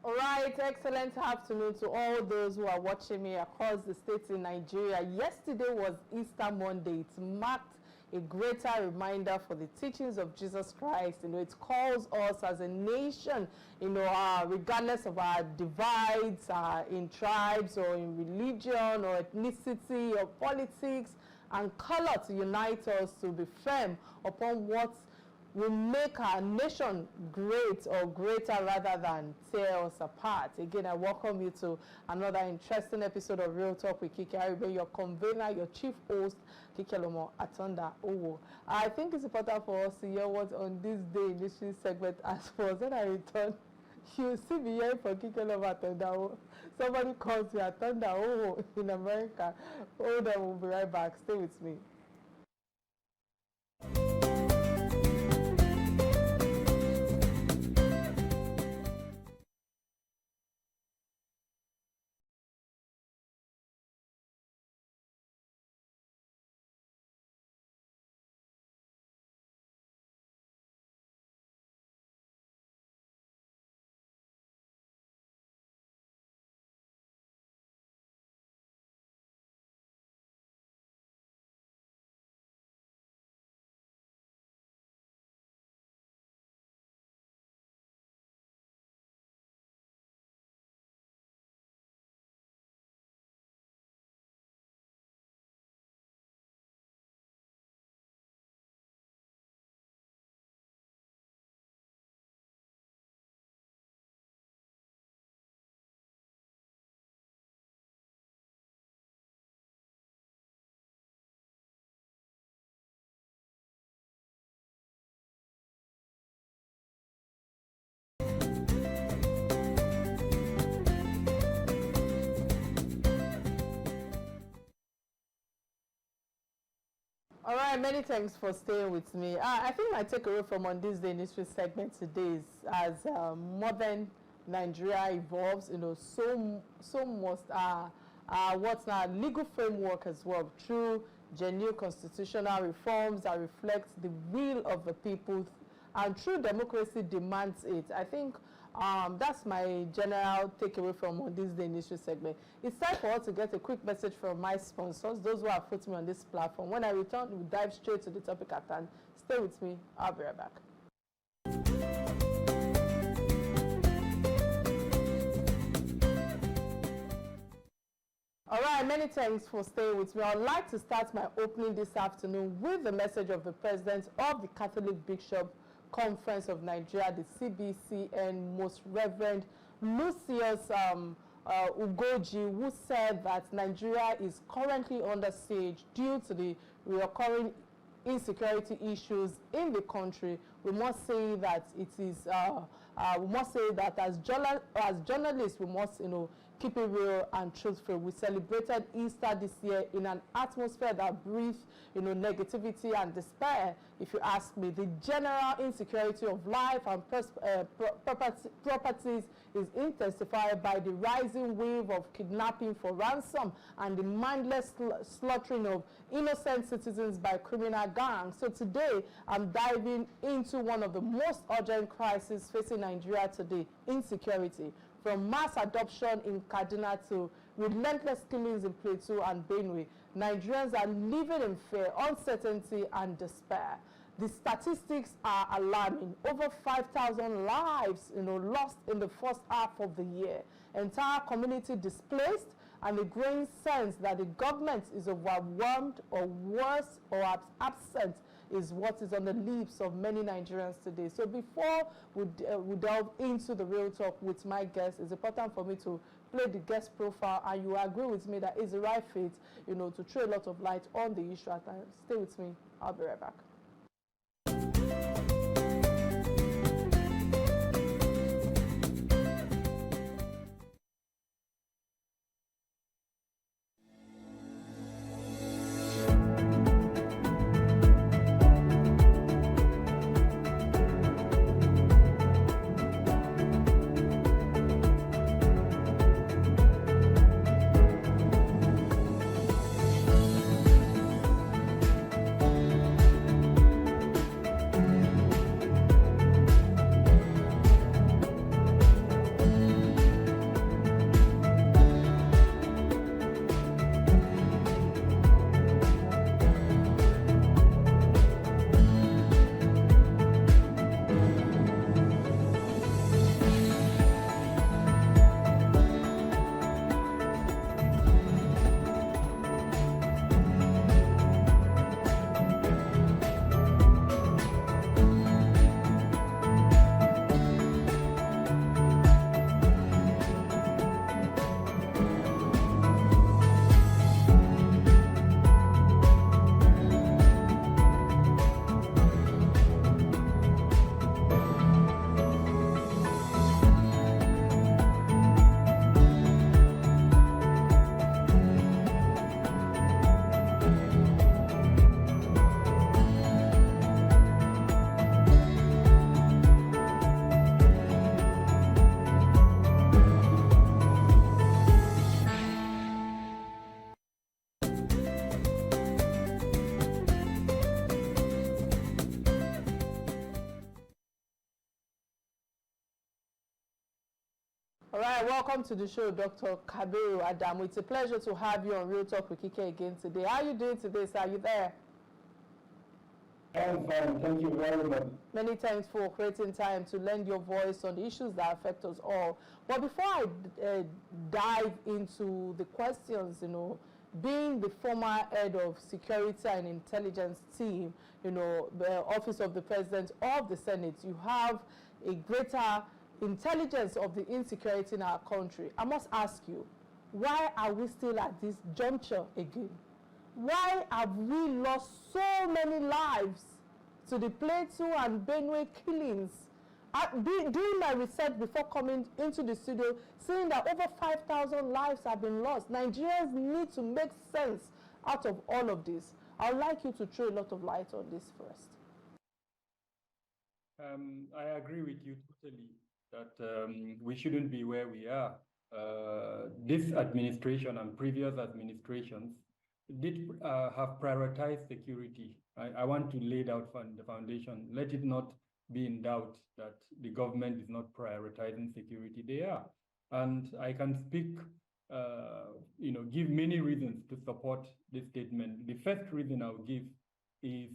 All right, excellent afternoon to all those who are watching me across the states in Nigeria. Yesterday was Easter Monday. It marked a greater reminder for the teachings of Jesus Christ. It calls us as a nation, regardless of our divides in tribes or in religion or ethnicity or politics and color, to unite us to be firm upon what will make our nation great or greater rather than tear us apart. Again, I welcome you to another interesting episode of Real Talk with Kike. I will be your convener, your chief host, Kike Lomo Atonda Owo. I think it's important for us to hear what on this day in this segment as well. When I return, you see me hearing from Kike Lomo Atonda Owo. Somebody calls me Atonda Owo in America. Hold on, we'll be right back. Stay with me. All right, many thanks for staying with me. I think my takeaway from on this day history segment today is as modern Nigeria evolves, so must what's now legal framework as well through genuine constitutional reforms that reflect the will of the people and true democracy demands it. I think that's my general takeaway from on this day initial segment. It's time for us to get a quick message from my sponsors, those who have put me on this platform. When I return, we'll dive straight to the topic at hand. Stay with me. I'll be right back. All right, many thanks for staying with me. I'd like to start my opening this afternoon with the message of the President of the Catholic Bishop Conference of Nigeria, the CBCN, Most Reverend Lucius Ugoji, who said that Nigeria is currently under siege due to the recurring insecurity issues in the country. We must say that it is. We must say that as journalists, we must, keep it real and truthful. We celebrated Easter this year in an atmosphere that breathed, negativity and despair. If you ask me, the general insecurity of life and properties is intensified by the rising wave of kidnapping for ransom and the mindless slaughtering of innocent citizens by criminal gangs. So today, I'm diving into one of the most urgent crises facing Nigeria today: insecurity. From mass adoption in Kaduna to relentless killings in Plateau and Benue, Nigerians are living in fear, uncertainty, and despair. The statistics are alarming. Over 5,000 lives, lost in the first half of the year. Entire community displaced, and a growing sense that the government is overwhelmed or worse or absent is what is on the lips of many Nigerians today. So before we delve into the real talk with my guest, it's important for me to play the guest profile, and you agree with me that it's the right fit, to throw a lot of light on the issue at times. Stay with me. I'll be right back. All right, welcome to the show, Dr. Kabiru Adamu. It's a pleasure to have you on Real Talk with Kike again today. How are you doing today, sir? Are you there? I'm fine, thank you very much. Many thanks for creating time to lend your voice on the issues that affect us all. But before I dive into the questions, being the former head of security and intelligence team, the office of the president of the Senate, you have a greater intelligence of the insecurity in our country. I must ask you, why are we still at this juncture again? Why have we lost so many lives to the Plateau and Benue killings? Doing my research before coming into the studio, seeing that over 5,000 lives have been lost. Nigerians need to make sense out of all of this. I would like you to throw a lot of light on this first. I agree with you totally that we shouldn't be where we are. This administration and previous administrations did have prioritized security. I want to lay out the foundation. Let it not be in doubt that the government is not prioritizing security. They are. And I can speak, give many reasons to support this statement. The first reason I'll give is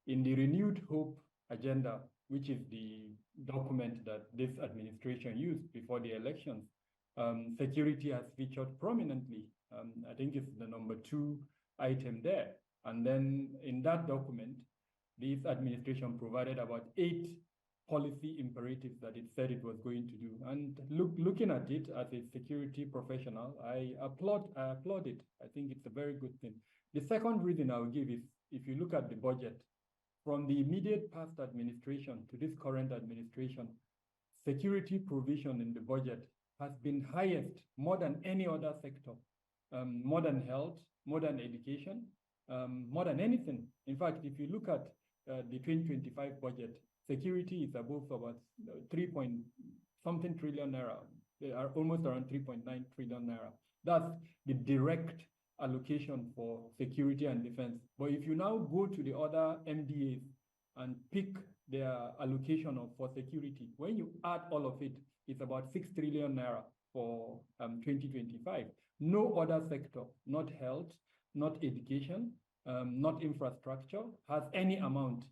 in the Renewed Hope agenda, which is the document that this administration used before the elections. Security has featured prominently. I think it's the number 2 item there. And then in that document, this administration provided about 8 policy imperatives that it said it was going to do. And looking at it as a security professional, I applaud it. I think it's a very good thing. The second reason I'll give is, if you look at the budget, from the immediate past administration to this current administration, security provision in the budget has been highest, more than any other sector, more than health, more than education, more than anything. In fact, if you look at the 2025 budget, security is above about 3-point-something trillion naira. They are almost around 3.9 trillion naira. That's the direct allocation for security and defense. But if you now go to the other MDAs and pick their allocation for security, when you add all of it, it's about 6 trillion naira for 2025. No other sector, not health, not education, not infrastructure, has any amount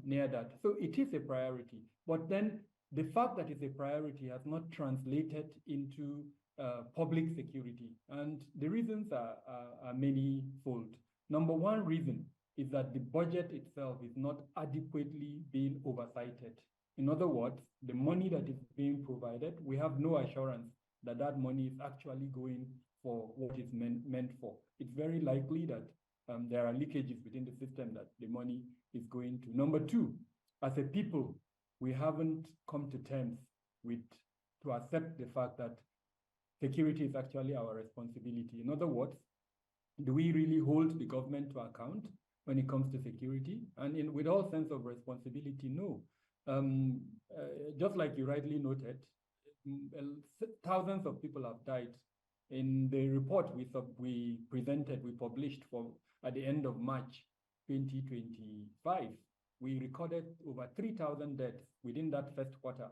near that. So it is a priority. But then the fact that it's a priority has not translated into public security. And the reasons are many-fold. Number one reason is that the budget itself is not adequately being oversighted. In other words, the money that is being provided, we have no assurance that that money is actually going for what it's meant for. It's very likely that there are leakages within the system that the money is going to. Number two, as a people, we haven't come to terms to accept the fact that security is actually our responsibility. In other words, do we really hold the government to account when it comes to security? And with all sense of responsibility, no. Just like you rightly noted, thousands of people have died. In the report we published at the end of March 2025, we recorded over 3,000 deaths within that first quarter.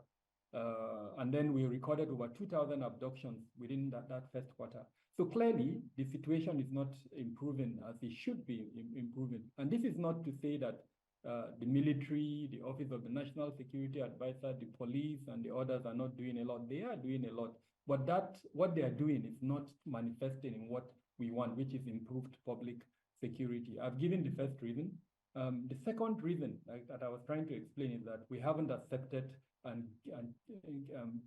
And then we recorded over 2,000 abductions within that first quarter. So clearly, the situation is not improving as it should be improving. And this is not to say that the military, the Office of the National Security Advisor, the police, and the others are not doing a lot. They are doing a lot. But what they are doing is not manifesting in what we want, which is improved public security. I've given the first reason. The second reason that I was trying to explain is that we haven't accepted and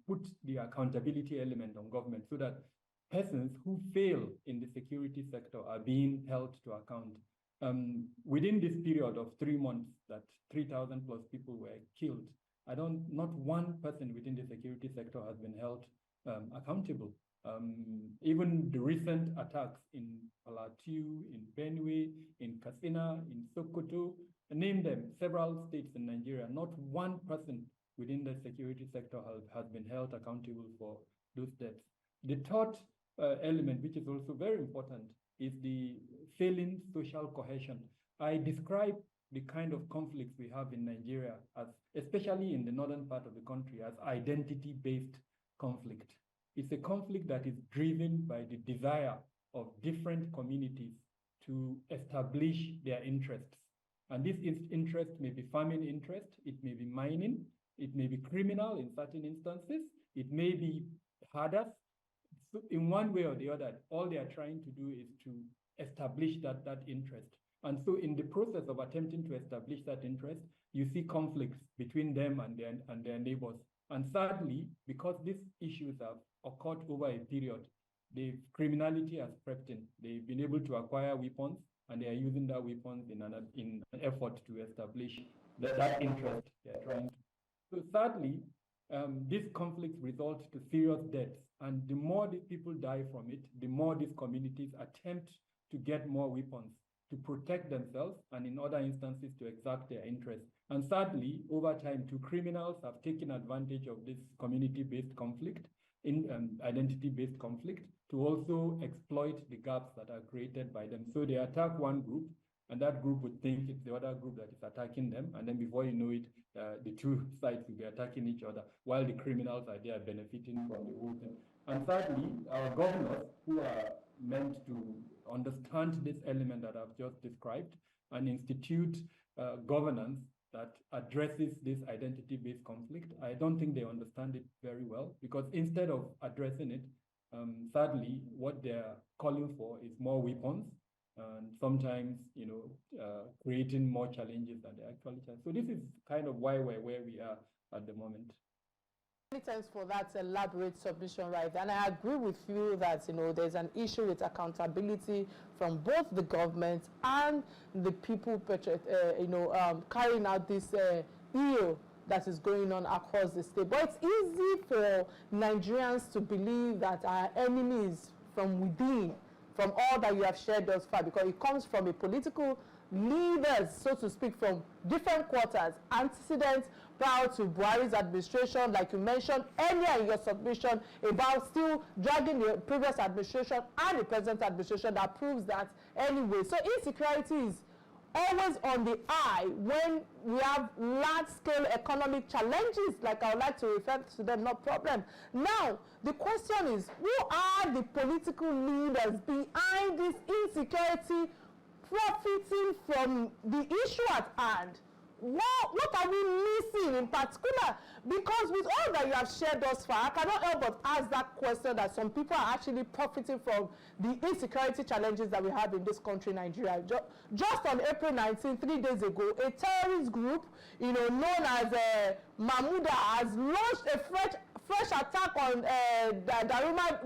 put the accountability element on government so that persons who fail in the security sector are being held to account. Within this period of 3 months that 3,000 plus people were killed, not one person within the security sector has been held accountable. Even the recent attacks in Plateau, in Benue, in Katsina, in Sokoto, name them, several states in Nigeria, not one person within the security sector has been held accountable for those deaths. The third element, which is also very important, is the failing social cohesion. I describe the kind of conflicts we have in Nigeria, especially in the northern part of the country, as identity-based conflict. It's a conflict that is driven by the desire of different communities to establish their interests. And this interest may be farming interest, it may be mining, it may be criminal in certain instances, it may be harder. So in one way or the other, all they are trying to do is to establish that interest. And so in the process of attempting to establish that interest, you see conflicts between them and their neighbors. And thirdly, because these issues have occurred over a period, the criminality has crept in. They've been able to acquire weapons, and they are using that weapons in an effort to establish that interest they're trying to. So thirdly, these conflicts result to serious deaths. And the more the people die from it, the more these communities attempt to get more weapons to protect themselves and in other instances to exact their interests. And thirdly, over time, two criminals have taken advantage of this community-based conflict, identity-based conflict, to also exploit the gaps that are created by them. So they attack one group, and that group would think it's the other group that is attacking them, and then before you know it, the two sides will be attacking each other, while the criminals are there benefiting from the whole thing. And thirdly, our governors, who are meant to understand this element that I've just described and institute governance that addresses this identity-based conflict, I don't think they understand it very well, because instead of addressing it, thirdly, what they're calling for is more weapons, and sometimes, creating more challenges than they actually have. So this is kind of why we're where we are at the moment. Many thanks for that elaborate submission, right? And I agree with you that, there's an issue with accountability from both the government and the people, carrying out this ill that is going on across the state. But it's easy for Nigerians to believe that our enemies from within, from all that you have shared thus far, because it comes from a political leaders, so to speak, from different quarters, antecedents prior to Buhari's administration, like you mentioned earlier in your submission, about still dragging the previous administration and the present administration, that proves that anyway. So insecurity is always on the eye when we have large-scale economic challenges, like I would like to refer to them, no problem. Now, the question is, who are the political leaders behind this insecurity, profiting from the issue at hand? What are we missing in particular? Because with all that you have shared thus far, I cannot help but ask that question, that some people are actually profiting from the insecurity challenges that we have in this country, Nigeria. Just on April 19, 3 days ago, a terrorist group, known as Mahmuda, has launched a fresh attack on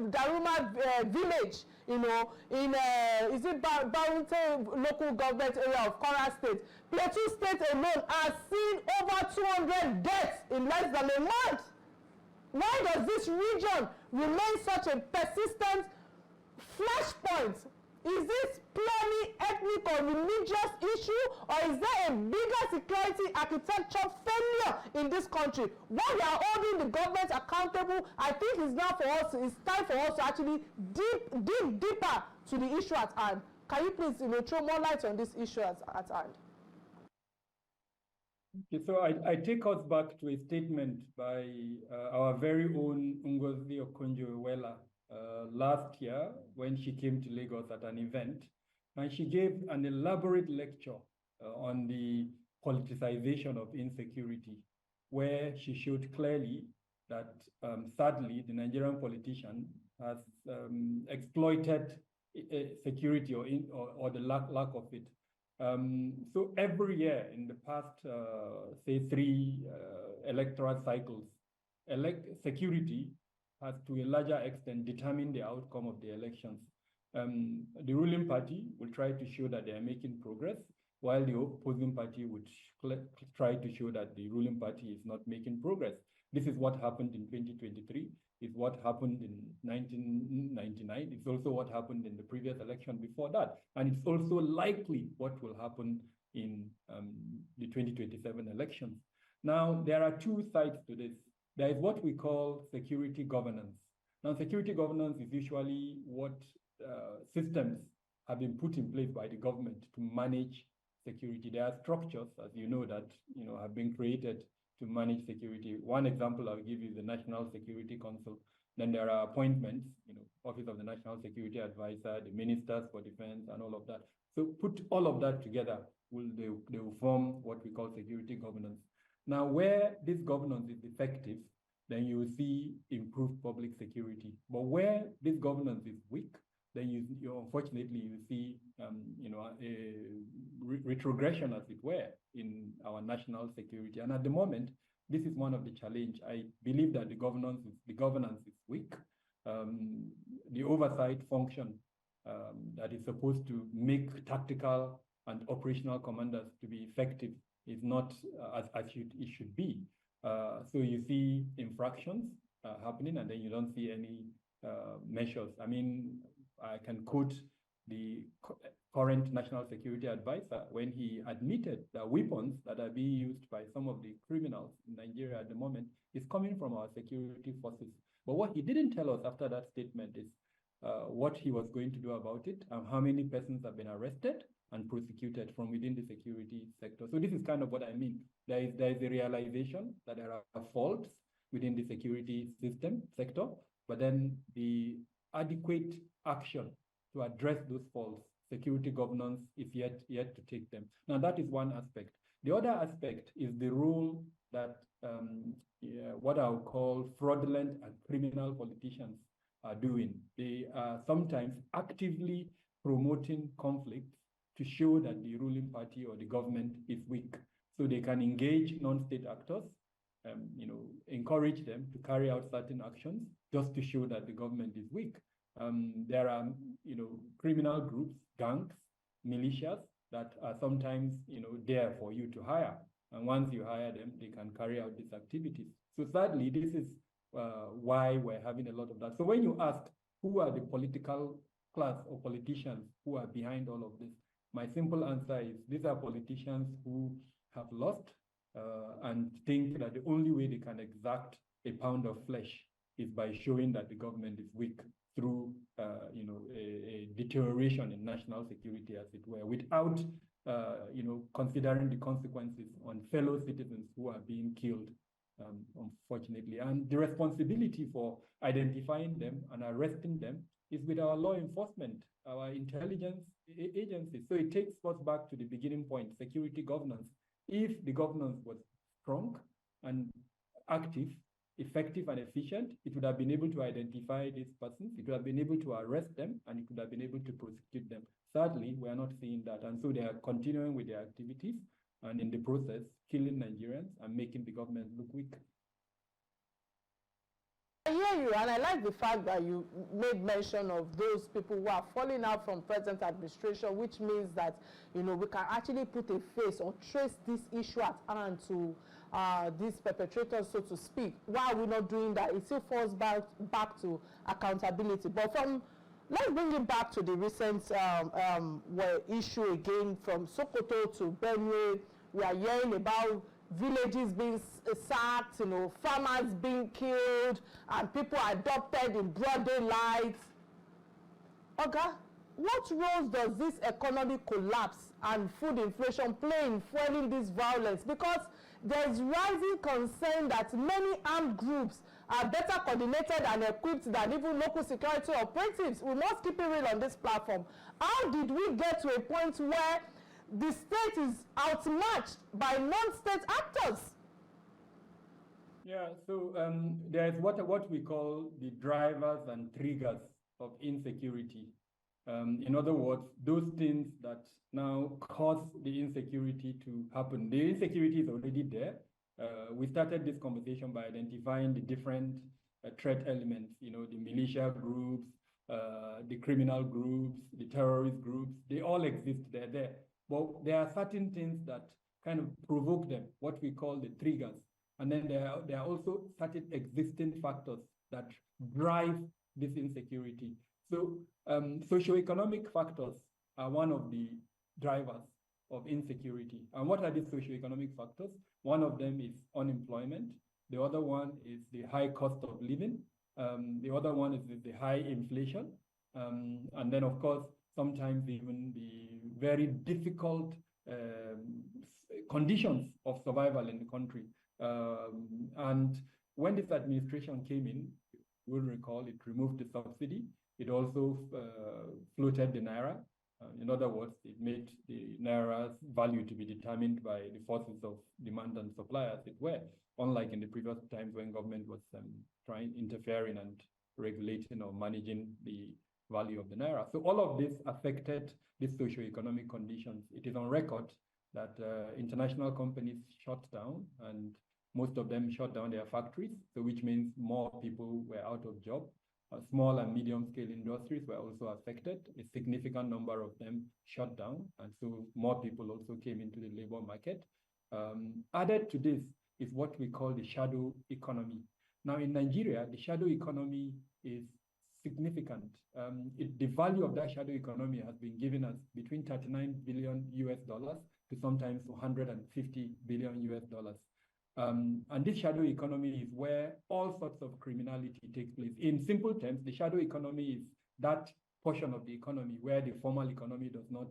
Daruma village, is it Barrington local government area of Kwara State. Plateau State alone has seen over 200 deaths in less than a month. Why does this region remain such a persistent flashpoint? Is this purely ethnic or religious issue, or is there a bigger security architecture failure in this country? While we are holding the government accountable, I think it's time for us to actually dig deeper to the issue at hand. Can you please throw more light on this issue at hand? Okay, so I take us back to a statement by our very own Ngozi Okonjo-Iweala last year when she came to Lagos at an event, and she gave an elaborate lecture on the politicization of insecurity, where she showed clearly that sadly the Nigerian politician has exploited security or the lack of it. So every year in the past, say 3 electoral cycles, security has to a larger extent determined the outcome of the elections. The ruling party will try to show that they are making progress, while the opposing party would try to show that the ruling party is not making progress. This is what happened in 2023. It's what happened in 1999. It's also what happened in the previous election before that. And it's also likely what will happen in the 2027 elections. Now, there are 2 sides to this. There is what we call security governance. Now, security governance is usually what systems have been put in place by the government to manage security. There are structures, as you know, that have been created to manage security. One example I'll give you is the National Security Council. Then there are appointments, Office of the National Security Advisor, the Ministers for Defense, and all of that. So put all of that together, they will form what we call security governance. Now, where this governance is effective, then you will see improved public security. But where this governance is weak, then you unfortunately you see a retrogression, as it were, in our national security. And at the moment, this is one of the challenges. I believe that the governance is weak. The oversight function that is supposed to make tactical and operational commanders to be effective is not as it should be. So you see infractions happening, and then you don't see any measures. I mean, I can quote the current National Security Advisor when he admitted that weapons that are being used by some of the criminals in Nigeria at the moment is coming from our security forces. But what he didn't tell us after that statement is what he was going to do about it and how many persons have been arrested and prosecuted from within the security sector. So this is kind of what I mean. There is a realization that there are faults within the security sector, but then the adequate action to address those faults, security governance is yet to take them. Now, that is one aspect. The other aspect is the role that what I would call fraudulent and criminal politicians are doing. They are sometimes actively promoting conflicts to show that the ruling party or the government is weak. So they can engage non-state actors, encourage them to carry out certain actions just to show that the government is weak. There are, criminal groups, gangs, militias that are sometimes, there for you to hire. And once you hire them, they can carry out these activities. So sadly, this is why we're having a lot of that. So when you ask who are the political class or politicians who are behind all of this, my simple answer is these are politicians who have lost and think that the only way they can exact a pound of flesh is by showing that the government is weak through a deterioration in national security, as it were, without considering the consequences on fellow citizens who are being killed, unfortunately. And the responsibility for identifying them and arresting them is with our law enforcement, our intelligence agencies. So it takes us back to the beginning point, security governance. If the governance was strong and active, effective and efficient, it would have been able to identify these persons, it would have been able to arrest them, and it would have been able to prosecute them. Sadly, we are not seeing that. And so they are continuing with their activities and in the process, killing Nigerians and making the government look weak. I hear you, and I like the fact that you made mention of those people who are falling out from present administration, which means that, we can actually put a face or trace this issue at hand to these perpetrators, so to speak. Why are we not doing that? It still falls back to accountability. But let's bring it back to the recent issue again from Sokoto to Benue. We are hearing about villages being sacked, farmers being killed, and people adopted in broad daylight. Oga, what roles does this economic collapse and food inflation play in fueling this violence? Because there is rising concern that many armed groups are better coordinated and equipped than even local security operatives. We must keep it real on this platform. How did we get to a point where the state is outmatched by non-state actors? Yeah, so there's what we call the drivers and triggers of insecurity. In other words, those things that now cause the insecurity to happen. The insecurity is already there. We started this conversation by identifying the different threat elements, the militia groups, the criminal groups, the terrorist groups. They all exist, they're there. But there are certain things that kind of provoke them, what we call the triggers. And then there are also certain existing factors that drive this insecurity. So socioeconomic factors are one of the drivers of insecurity. And what are these socioeconomic factors? One of them is unemployment. The other one is the high cost of living. The other one is the high inflation. And then, of course, sometimes even the very difficult conditions of survival in the country. And when this administration came in, you'll recall it removed the subsidy. It also floated the naira. In other words, it made the naira's value to be determined by the forces of demand and supply, as it were, unlike in the previous times when government was interfering and regulating or managing the value of the naira. So all of this affected the socio-economic conditions. It is on record that international companies shut down, and most of them shut down their factories, so which means more people were out of job. Small and medium-scale industries were also affected. A significant number of them shut down, and so more people also came into the labor market. Added to this is what we call the shadow economy. Now, in Nigeria, the shadow economy is significant. The value of that shadow economy has been given us between 39 billion US dollars to sometimes 150 billion US dollars. And this shadow economy is where all sorts of criminality takes place. In simple terms, the shadow economy is that portion of the economy where the formal economy does not,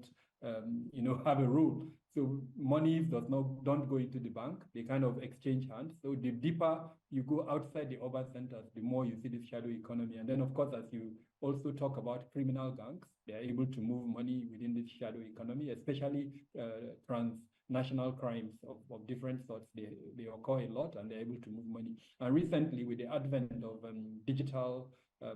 have a role. So monies don't go into the bank; they kind of exchange hands. So the deeper you go outside the urban centers, the more you see this shadow economy. And then, of course, as you also talk about criminal gangs, they are able to move money within this shadow economy, especially transnational crimes of different sorts. They occur a lot, and they're able to move money. And recently, with the advent of digital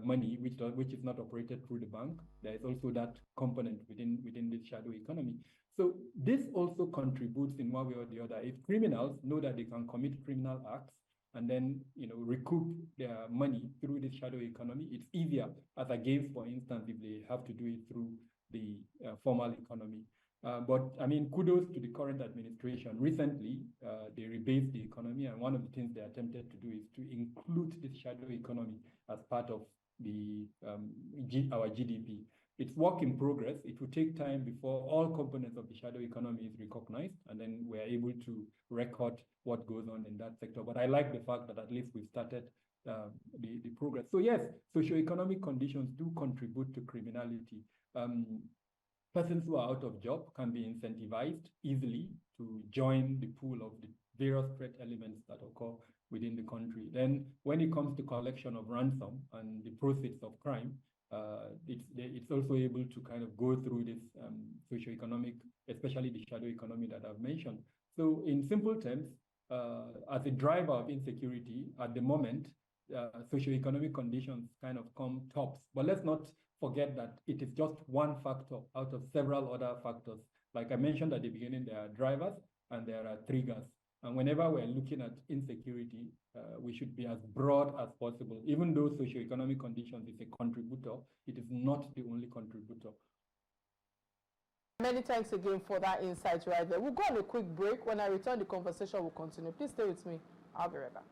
money, which is not operated through the bank, there is also that component within this shadow economy. So this also contributes in one way or the other. If criminals know that they can commit criminal acts and then recoup their money through this shadow economy, it's easier as against, for instance, if they have to do it through the formal economy. But I mean, kudos to the current administration. Recently, they rebased the economy, and one of the things they attempted to do is to include this shadow economy as part of our GDP. It's work in progress. It will take time before all components of the shadow economy is recognized, and then we're able to record what goes on in that sector. But I like the fact that at least we've started the progress. So yes, socioeconomic conditions do contribute to criminality. Persons who are out of job can be incentivized easily to join the pool of the various threat elements that occur within the country. Then when it comes to collection of ransom and the proceeds of crime, it's also able to kind of go through this socioeconomic, especially the shadow economy that I've mentioned. So in simple terms, as a driver of insecurity at the moment, socioeconomic conditions kind of come tops. But let's not forget that it is just one factor out of several other factors. Like I mentioned at the beginning, there are drivers and there are triggers. And whenever we're looking at insecurity, we should be as broad as possible. Even though socioeconomic conditions is a contributor, it is not the only contributor. Many thanks again for that insight right there. We'll go on a quick break. When I return, the conversation will continue. Please stay with me. I'll be right back.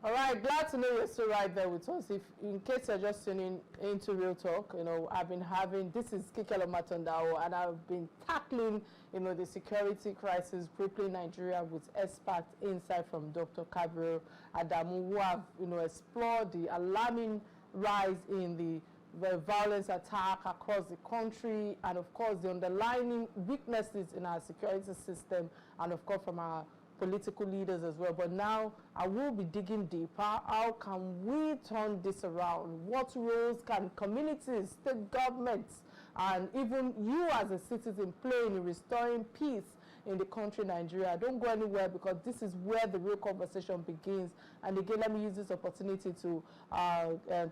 All right, glad to know you're still right there with us. If, in case you're just tuning into Real Talk, I've been this is Kikelo Matondao, and I've been tackling, the security crisis crippling Nigeria with expert insight from Dr. Gabriel Adamu, who have, explored the alarming rise in the violence attack across the country, and of course the underlying weaknesses in our security system, and of course from our political leaders as well. But now I will be digging deeper. How can we turn this around? What roles can communities, state governments, and even you as a citizen play in restoring peace in the country, Nigeria? Don't go anywhere, because this is where the real conversation begins. And again, let me use this opportunity to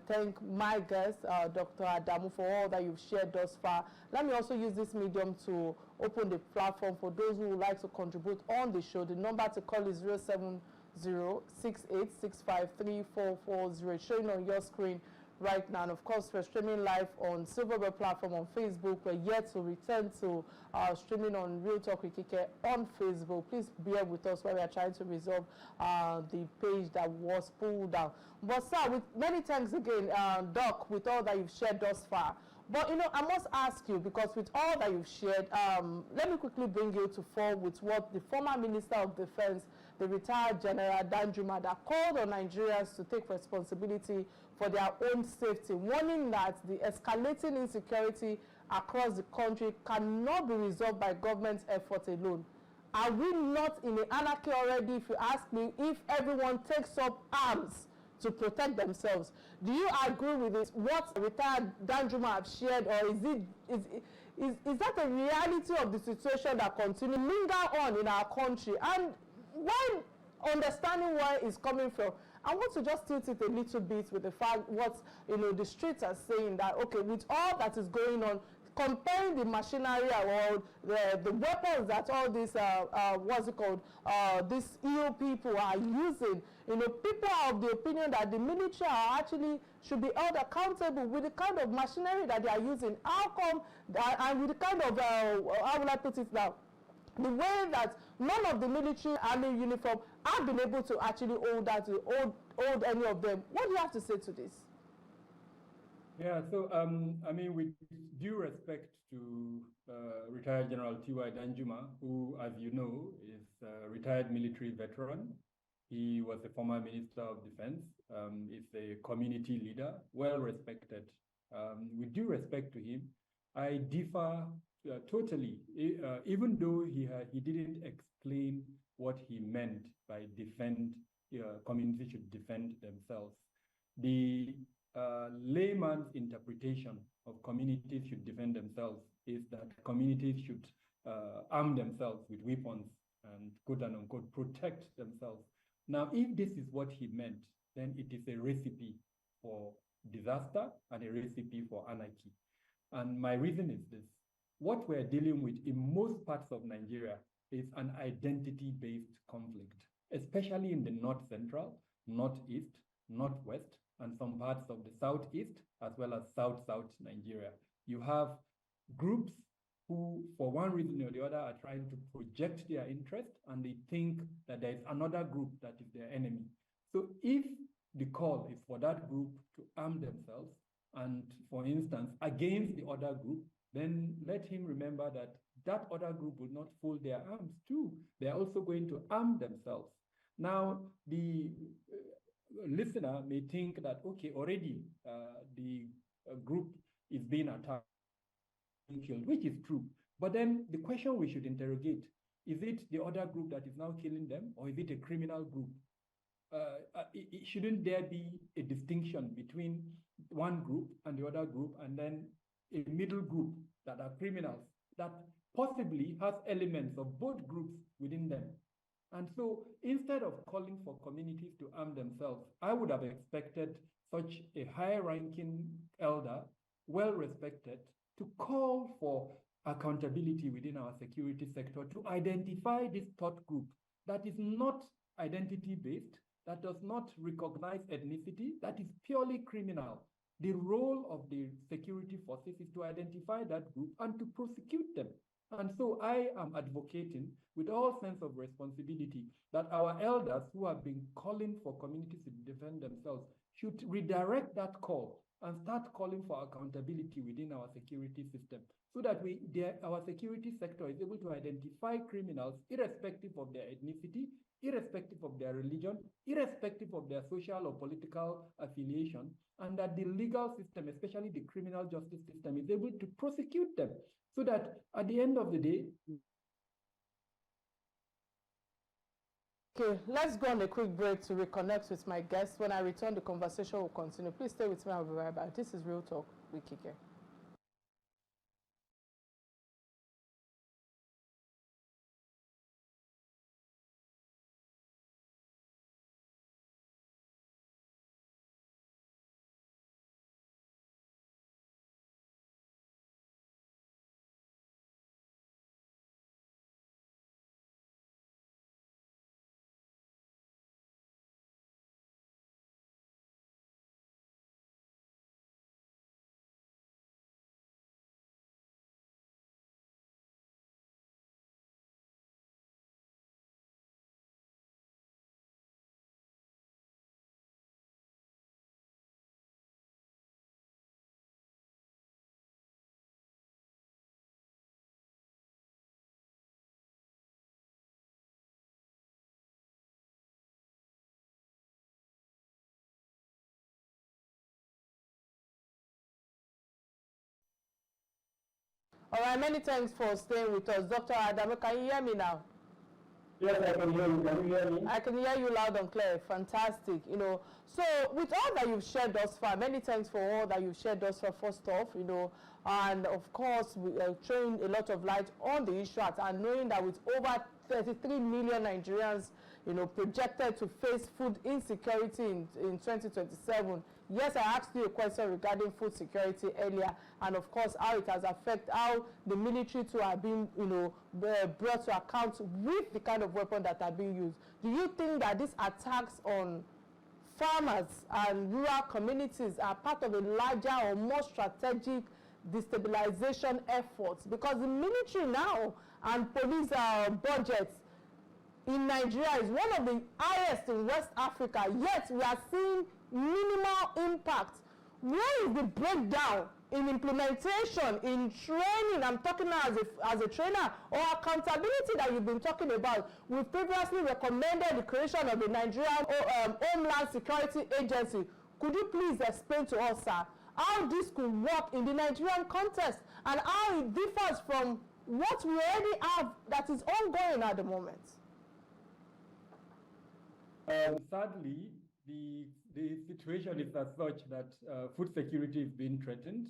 thank my guest, Dr. Adamu, for all that you've shared thus far. Let me also use this medium to open the platform for those who would like to contribute on the show. The number to call is 070-6865-3440, showing on your screen right now. And of course, we're streaming live on Silverbird platform on Facebook. We're yet to return to streaming on Real Talk with Kike on Facebook. Please bear with us while we are trying to resolve the page that was pulled down. But sir, with many thanks again, Doc, with all that you've shared thus far. But I must ask you, because with all that you've shared, let me quickly bring you to fall with what the former Minister of Defense, the retired General Danjuma, that called on Nigerians to take responsibility for their own safety, warning that the escalating insecurity across the country cannot be resolved by government effort alone. Are we not in an anarchy already, if you ask me, if everyone takes up arms to protect themselves? Do you agree with this, what retired Danjuma have shared, or is that a reality of the situation that continues to linger on in our country? And while understanding where it's coming from, I want to just tilt it a little bit with the fact what the streets are saying, that okay, with all that is going on, comparing the machinery or the weapons that all these what's it called, these EU people are using, people are of the opinion that the military are actually should be held accountable with the kind of machinery that they are using. How come and with the kind of how will I put it now, the way that none of the military army uniform have been able to actually hold any of them? What do you have to say to this? Yeah, so I mean, with due respect to retired General T.Y. Danjuma, who, as you know, is a retired military veteran. He was a former Minister of Defense, is a community leader, well respected. With due respect to him, I differ totally, even though he didn't explain what he meant by communities should defend themselves. The layman's interpretation of communities should defend themselves is that communities should arm themselves with weapons and, quote and unquote, protect themselves. Now, if this is what he meant, then it is a recipe for disaster and a recipe for anarchy. And my reason is this: what we're dealing with in most parts of Nigeria is an identity-based conflict, especially in the North Central, Northeast, Northwest, and some parts of the Southeast, as well as South Nigeria. You have groups who, for one reason or the other, are trying to project their interest, and they think that there is another group that is their enemy. So if the call is for that group to arm themselves, and for instance, against the other group, then let him remember that that other group will not fold their arms too. They are also going to arm themselves. Now, the listener may think that, okay, already the group is being attacked, killed, which is true. But then the question we should interrogate, is it the other group that is now killing them, or is it a criminal group? Shouldn't there be a distinction between one group and the other group, and then a middle group that are criminals that possibly has elements of both groups within them? And so instead of calling for communities to arm themselves, I would have expected such a high-ranking elder, well-respected, to call for accountability within our security sector, to identify this third group that is not identity-based, that does not recognize ethnicity, that is purely criminal. The role of the security forces is to identify that group and to prosecute them. And so I am advocating with all sense of responsibility that our elders who have been calling for communities to defend themselves should redirect that call and start calling for accountability within our security system, so that our security sector is able to identify criminals irrespective of their ethnicity, irrespective of their religion, irrespective of their social or political affiliation, and that the legal system, especially the criminal justice system, is able to prosecute them, so that at the end of the day. Okay, let's go on a quick break to reconnect with my guests. When I return, the conversation will continue. Please stay with me. I'll be right back. This is Real Talk with Kike. All right, many thanks for staying with us. Dr. Adamu, can you hear me now? Yes, I can hear you. Can you hear me? I can hear you loud and clear. Fantastic. So with all that you've shared thus far, many thanks for all that you've shared thus far, first off, and of course, we are throwing a lot of light on the issue and knowing that with over 33 million Nigerians, projected to face food insecurity in 2027. Yes, I asked you a question regarding food security earlier, and of course, how it has affected how the military too are being, brought to account with the kind of weapon that are being used. Do you think that these attacks on farmers and rural communities are part of a larger or more strategic destabilization efforts? Because the military now and police budgets in Nigeria is one of the highest in West Africa, yet we are seeing minimal impact. Where is the breakdown in implementation, in training? I'm talking now as a trainer, or accountability that you've been talking about. We've previously recommended the creation of the Nigerian Homeland Security Agency. Could you please explain to us, sir, how this could work in the Nigerian context and how it differs from what we already have that is ongoing at the moment? Sadly, the situation is as such that food security is being threatened.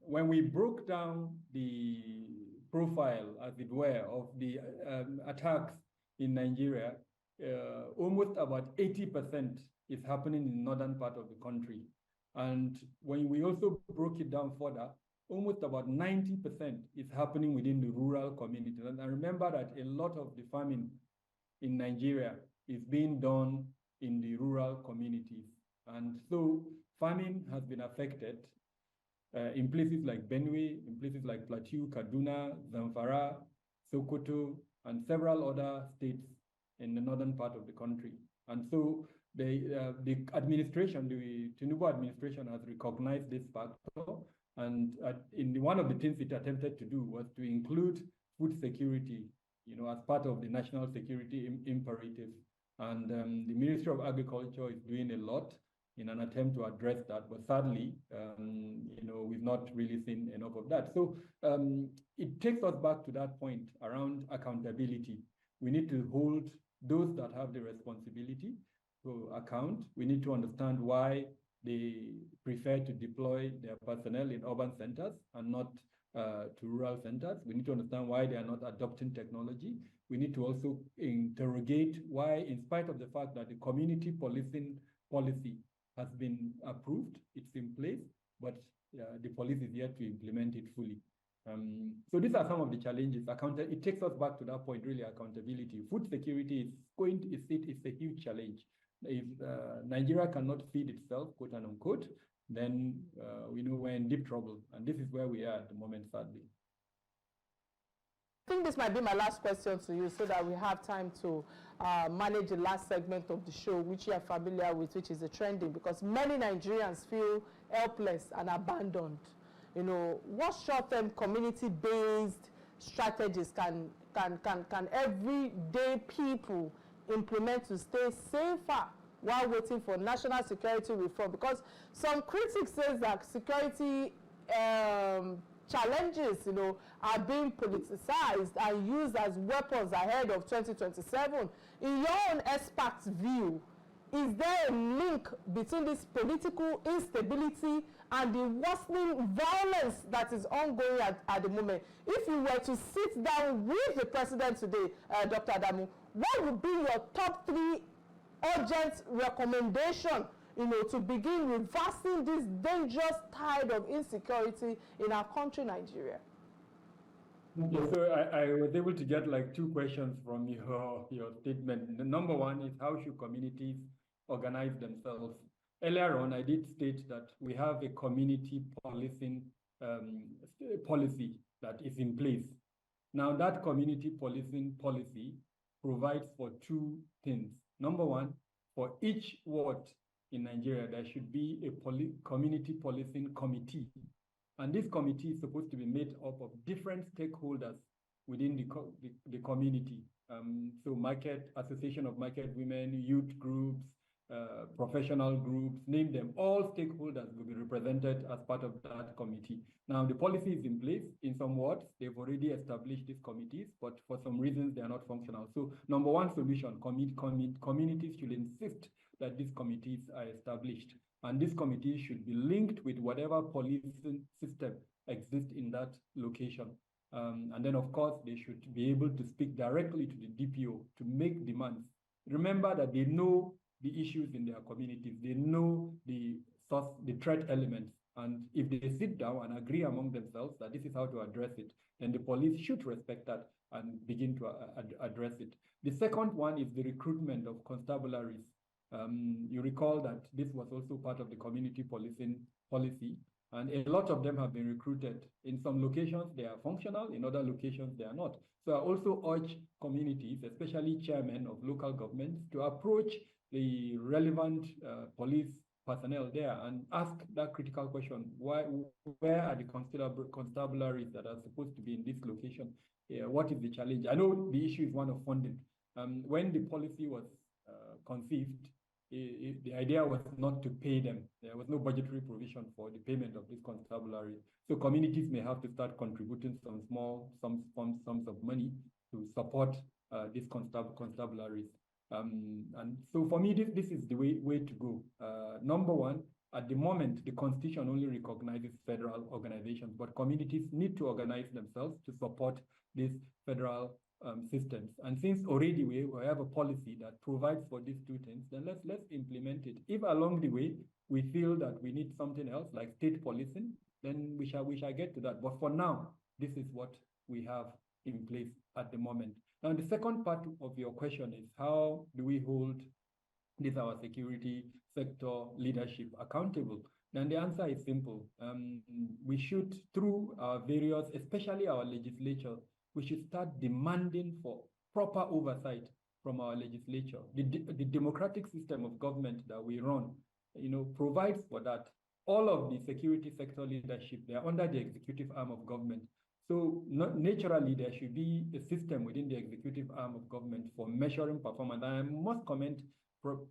When we broke down the profile, as it were, of the attacks in Nigeria, almost about 80% is happening in the northern part of the country. And when we also broke it down further, almost about 90% is happening within the rural community. And remember that a lot of the farming in Nigeria is being done in the rural communities. And so farming has been affected in places like Benue, in places like Plateau, Kaduna, Zamfara, Sokoto, and several other states in the northern part of the country. And so the administration, the Tinubu administration, has recognized this factor. And one of the things it attempted to do was to include food security, as part of the national security imperative. And the Ministry of Agriculture is doing a lot in an attempt to address that. But sadly, we've not really seen enough of that. So it takes us back to that point around accountability. We need to hold those that have the responsibility to account. We need to understand why they prefer to deploy their personnel in urban centers and not to rural centers. We need to understand why they are not adopting technology. We need to also interrogate why, in spite of the fact that the community policing policy has been approved, it's in place, but the police is yet to implement it fully. So these are some of the challenges. It takes us back to that point, really, accountability. Food security is a huge challenge. If Nigeria cannot feed itself, quote unquote, then we know we're in deep trouble. And this is where we are at the moment, sadly. I think this might be my last question to you so that we have time to manage the last segment of the show, which you are familiar with, which is the trending, because many Nigerians feel helpless and abandoned. What short-term community-based strategies can everyday people implement to stay safer while waiting for national security reform? Because some critics say that security challenges, are being politicized and used as weapons ahead of 2027. In your own expert's view, is there a link between this political instability and the worsening violence that is ongoing at the moment? If you were to sit down with the president today, Dr. Adamu, what would be your top 3 urgent recommendation, to begin reversing this dangerous tide of insecurity in our country, Nigeria? Okay, so I was able to get like 2 questions from your statement. The number one is, how should communities organize themselves? Earlier on, I did state that we have a community policing policy that is in place. Now, that community policing policy provides for 2 things. Number one, for each ward in Nigeria, there should be a community policing committee. And this committee is supposed to be made up of different stakeholders within the community. So association of market women, youth groups, professional groups, name them, all stakeholders will be represented as part of that committee. Now, the policy is in place. In some wards, they've already established these committees, but for some reasons, they are not functional. So, number one solution, communities should insist that these committees are established. And these committees should be linked with whatever policing system exists in that location. And then, of course, they should be able to speak directly to the DPO to make demands. Remember that they know the issues in their communities. They know the source, the threat elements. And if they sit down and agree among themselves that this is how to address it, then the police should respect that and begin to address it. The second one is the recruitment of constabularies. You recall that this was also part of the community policing policy, and a lot of them have been recruited. In some locations, they are functional. In other locations, they are not. So I also urge communities, especially chairmen of local governments, to approach the relevant police personnel there and ask that critical question: where are the constabularies that are supposed to be in this location? What is the challenge? I know the issue is one of funding. When the policy was conceived, the idea was not to pay them. There was no budgetary provision for the payment of these constabularies. So communities may have to start contributing some small sums of money to support these constabularies. And so for me, this is the way to go. Number one, at the moment, the Constitution only recognizes federal organizations, but communities need to organize themselves to support these federal systems. And since already we have a policy that provides for these two things, then let's implement it. If along the way we feel that we need something else like state policing, then we shall get to that. But for now, this is what we have in place at the moment. Now, the second part of your question is, how do we hold this our security sector leadership accountable? Then the answer is simple. We should, through our various, especially our legislature, we should start demanding for proper oversight from our legislature. The democratic system of government that we run, provides for that. All of the security sector leadership, they are under the executive arm of government. So naturally, there should be a system within the executive arm of government for measuring performance. And I must commend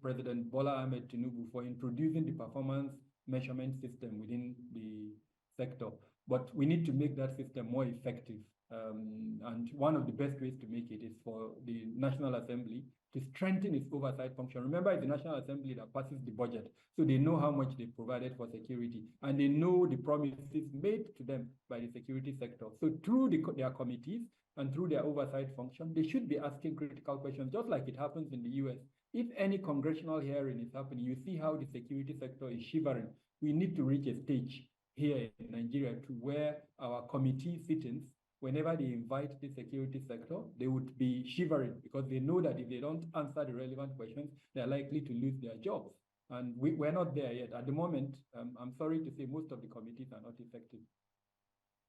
President Bola Ahmed Tinubu for introducing the performance measurement system within the sector. But we need to make that system more effective. And one of the best ways to make it is for the National Assembly to strengthen its oversight function. Remember, it's the National Assembly that passes the budget, so they know how much they provided for security, and they know the promises made to them by the security sector. So through their committees and through their oversight function, they should be asking critical questions, just like it happens in the US. If any congressional hearing is happening, you see how the security sector is shivering. We need to reach a stage here in Nigeria to where our committee sittings, whenever they invite the security sector, they would be shivering because they know that if they don't answer the relevant questions, they're likely to lose their jobs. And we're not there yet. At the moment, I'm sorry to say most of the committees are not effective.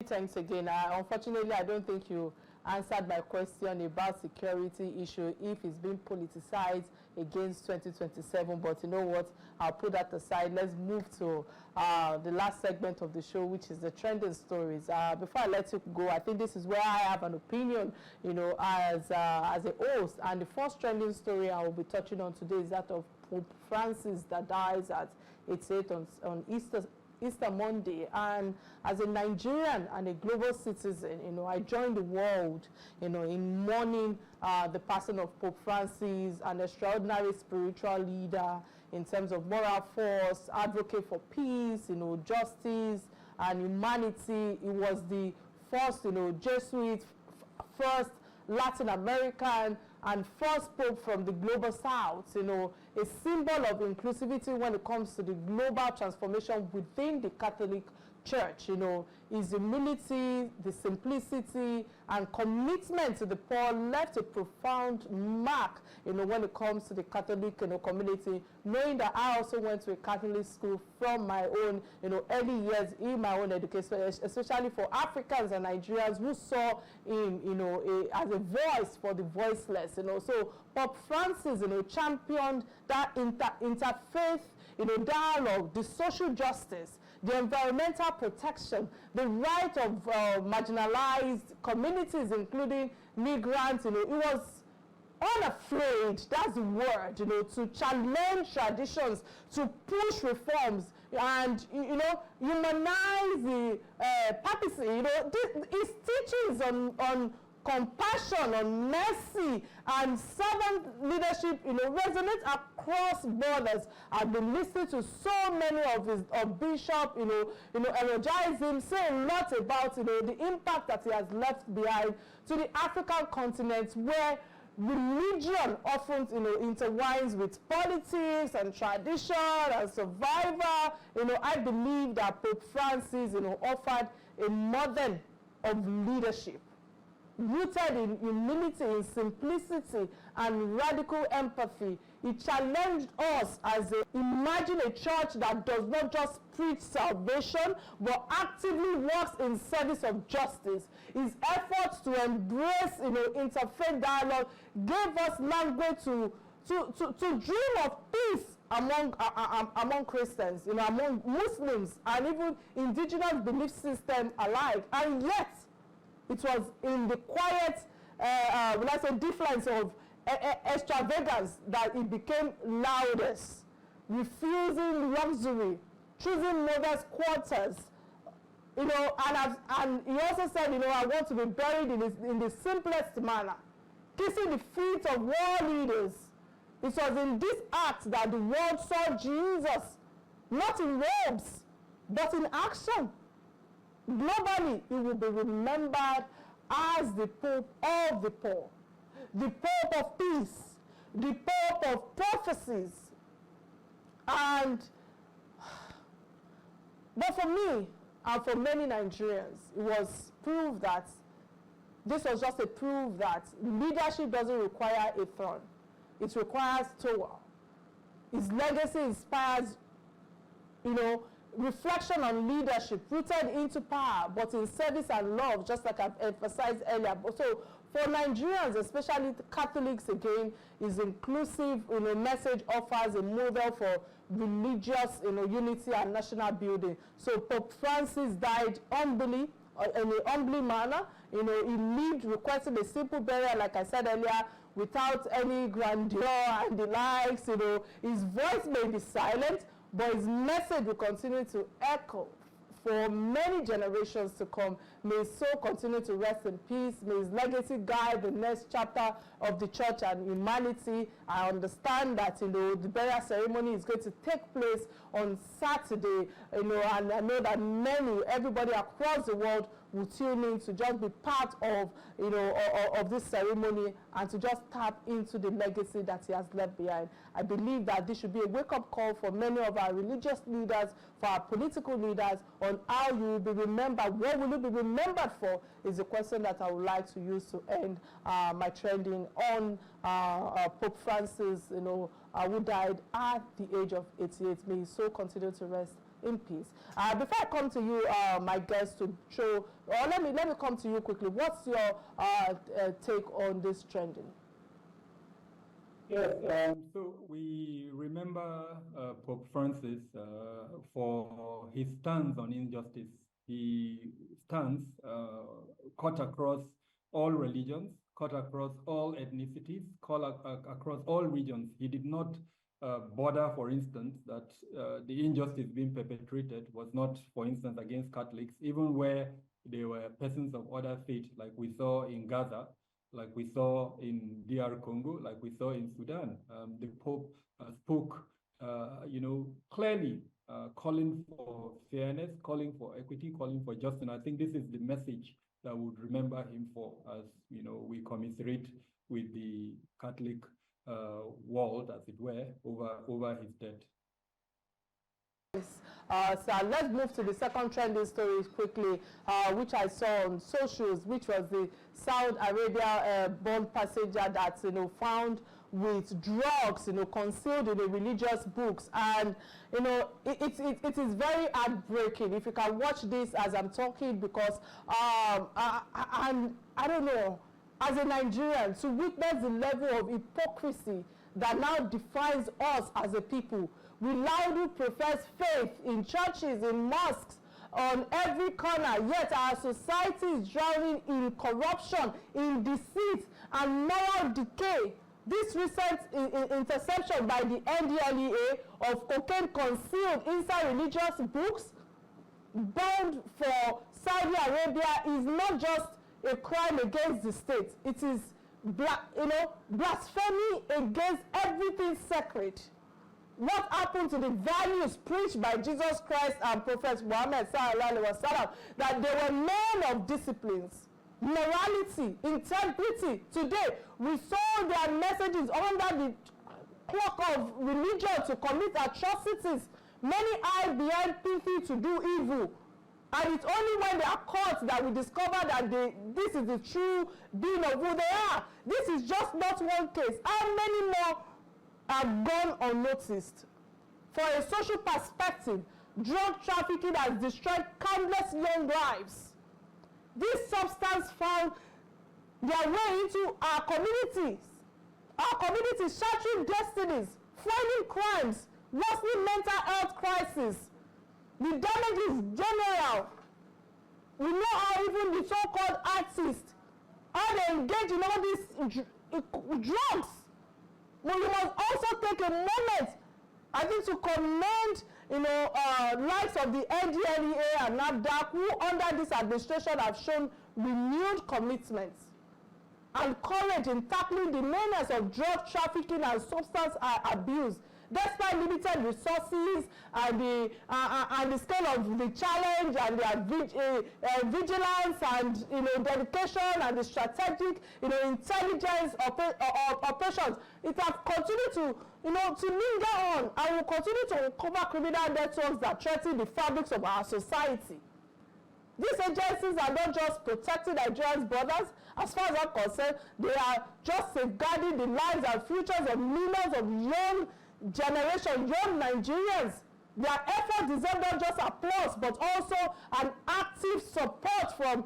Thanks again. Unfortunately, I don't think you answered my question about security issue, if it's being politicized against 2027. But you know what? I'll put that aside. Let's move to the last segment of the show, which is the trending stories. Before I let you go, I think this is where I have an opinion, as a host. And the first trending story I will be touching on today is that of Pope Francis that dies at 88 on Easter Monday. And as a Nigerian and a global citizen, I joined the world, in mourning the passing of Pope Francis, an extraordinary spiritual leader in terms of moral force, advocate for peace, justice and humanity. He was the first, Jesuit, first Latin American, and first Pope from the global South, a symbol of inclusivity when it comes to the global transformation within the Catholic Church, his humility, the simplicity, and commitment to the poor left a profound mark, when it comes to the Catholic, community, knowing that I also went to a Catholic school from my own, early years in my own education, especially for Africans and Nigerians who saw him, as a voice for the voiceless, So Pope Francis, championed that interfaith, dialogue, the social justice, the environmental protection, the right of marginalized communities, including migrants. It was unafraid, that's the word, you know, to challenge traditions, to push reforms, and, you know, humanize the papacy. You know, his teachings on compassion, on mercy, and servant leadership, you know, resonate across borders. I've been listening to so many of Bishop, you know, eulogize him, say a lot about, you know, the impact that he has left behind to the African continent, where religion often, you know, intertwines with politics and tradition and survival. You know, I believe that Pope Francis, you know, offered a model of leadership rooted in humility, in simplicity, and radical empathy. He challenged us imagine a church that does not just preach salvation, but actively works in service of justice. His efforts to embrace, you know, interfaith dialogue gave us language to dream of peace among Christians, you know, among Muslims, and even indigenous belief system alike. And yet, it was in the quiet, when I say difference of extravagance, that it became loudest, refusing luxury, choosing modest quarters, you know, and he also said, you know, I want to be buried in the simplest manner, kissing the feet of world leaders. It was in this act that the world saw Jesus, not in robes, but in action. Globally, he will be remembered as the Pope of the poor, the Pope of peace, the Pope of prophecies. But for me, and for many Nigerians, it was proof that this was just a proof that leadership doesn't require a throne. It requires toil. His legacy inspires, you know, reflection on leadership rooted into power, but in service and love, just like I've emphasized earlier. So for Nigerians, especially Catholics, again, his inclusive, you know, message offers a model for religious, you know, unity and national building. So Pope Francis died humbly, in a humbly manner. You know, he lived requesting a simple burial, like I said earlier, without any grandeur and the likes. You know, his voice may be silent, but his message will continue to echo for many generations to come. May his soul continue to rest in peace. May his legacy guide the next chapter of the church and humanity. I understand that, you know, the burial ceremony is going to take place on Saturday, you know, and I know that everybody across the world will tune in to just be part of, you know, of this ceremony and to just tap into the legacy that he has left behind. I believe that this should be a wake-up call for many of our religious leaders, for our political leaders, on how you will be remembered. What will you be remembered for is the question that I would like to use to end my trending on Pope Francis, you know, who died at the age of 88. May his soul continue to rest in peace. Before I come to you, my guest, to show, or let me come to you quickly. What's your take on this trending? Yes, so we remember Pope Francis for his stance on injustice. He stands cut across all religions, cut across all ethnicities, across all regions. He did not bother, for instance, that the injustice being perpetrated was not, for instance, against Catholics, even where they were persons of other faith, like we saw in Gaza, like we saw in DR Congo, like we saw in Sudan. The Pope spoke, you know, clearly calling for fairness, calling for equity, calling for justice. And I think this is the message that would remember him for, as, you know, we commiserate with the Catholic world, as it were, over his death. So let's move to the second trending story quickly, which I saw on socials, which was the Saudi Arabia born passenger that, you know, found with drugs, you know, concealed in the religious books. And, you know, it is very heartbreaking. If you can watch this as I'm talking, because I don't know, as a Nigerian, to witness the level of hypocrisy that now defines us as a people. We loudly profess faith in churches, in mosques, on every corner, yet our society is drowning in corruption, in deceit, and moral decay. This recent interception by the NDLEA of cocaine concealed inside religious books bound for Saudi Arabia is not just a crime against the state. It is blasphemy against everything sacred. What happened to the values preached by Jesus Christ and Prophet Muhammad sallallahu alaihi wasallam, that they were men of disciplines, morality, integrity? Today, we saw their messages under the cloak of religion to commit atrocities. Many hide behind pithy to do evil. And it's only when they are caught that we discover that this is the true being of who they are. This is just not one case. How many more have gone unnoticed? For a social perspective, drug trafficking has destroyed countless young lives. This substance found their way into our communities, shattering destinies, fueling crimes, worsening mental health crisis. The damage is general. We know how even the so-called artists, how they engage in all these drugs. But you must also take a moment, I think, to commend, likes of the NDLEA and NAFDAC, who under this administration have shown renewed commitment and courage in tackling the menace of drug trafficking and substance abuse. Despite limited resources and the scale of the challenge and their vigilance and dedication and the strategic intelligence operations, it has continued to linger on and will continue to uncover criminal networks that threaten the fabrics of our society. These agencies are not just protecting Nigerians' borders. As far as I'm concerned, they are just safeguarding the lives and futures of millions of young Nigerians. Their efforts deserve not just applause, but also an active support from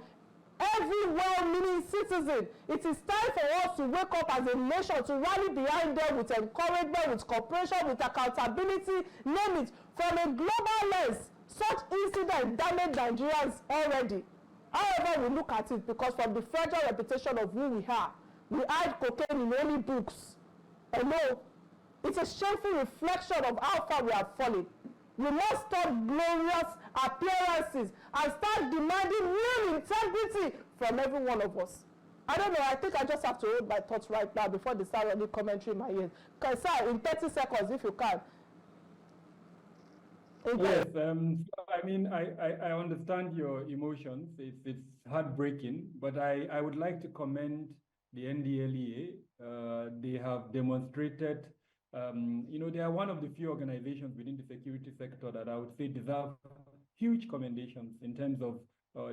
every well-meaning citizen. It is time for us to wake up as a nation, to rally behind them with encouragement, with cooperation, with accountability, name it. From a global lens, such incidents damage Nigerians already. However we look at it, because from the fragile reputation of who we are, we hide cocaine in only books. Hello? It's a shameful reflection of how far we have fallen. We must stop glorious appearances and start demanding real integrity from every one of us. I don't know, I think I just have to hold my thoughts right now before they start any commentary in my ears. Sir, in 30 seconds, if you can. Yes, I mean, I understand your emotions. It's heartbreaking, but I would like to commend the NDLEA. They have demonstrated, they are one of the few organizations within the security sector that I would say deserve huge commendations in terms of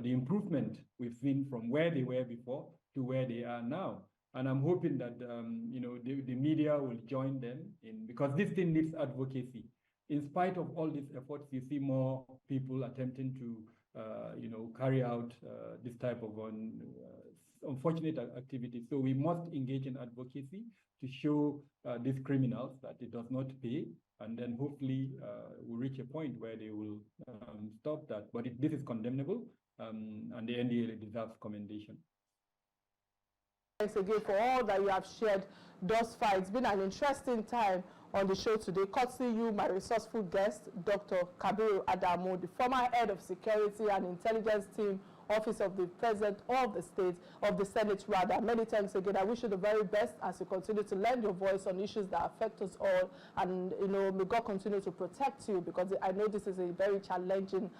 the improvement we've seen from where they were before to where they are now. And I'm hoping that, the media will join them because this thing needs advocacy. In spite of all these efforts, you see more people attempting to, carry out this type of unfortunate activity. So we must engage in advocacy to show these criminals that it does not pay, and then hopefully we'll reach a point where they will stop that. But this is condemnable, and the NDLEA deserves commendation. Thanks again for all that you have shared thus far. It's been an interesting time on the show today. Courtesy you, my resourceful guest, Dr. Kabiru Adamu, the former head of security and intelligence team, Office of the President of the State, of the Senate rather. Many thanks again. I wish you the very best as you continue to lend your voice on issues that affect us all, and may God continue to protect you, because I know this is a very challenging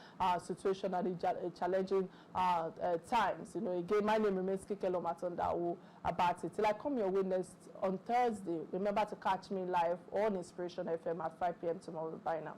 situation and a challenging times. Again, my name remains Kikelo Matondao Abati. Till I come your way next on Thursday, remember to catch me live on Inspiration FM at 5 p.m. tomorrow. Bye now.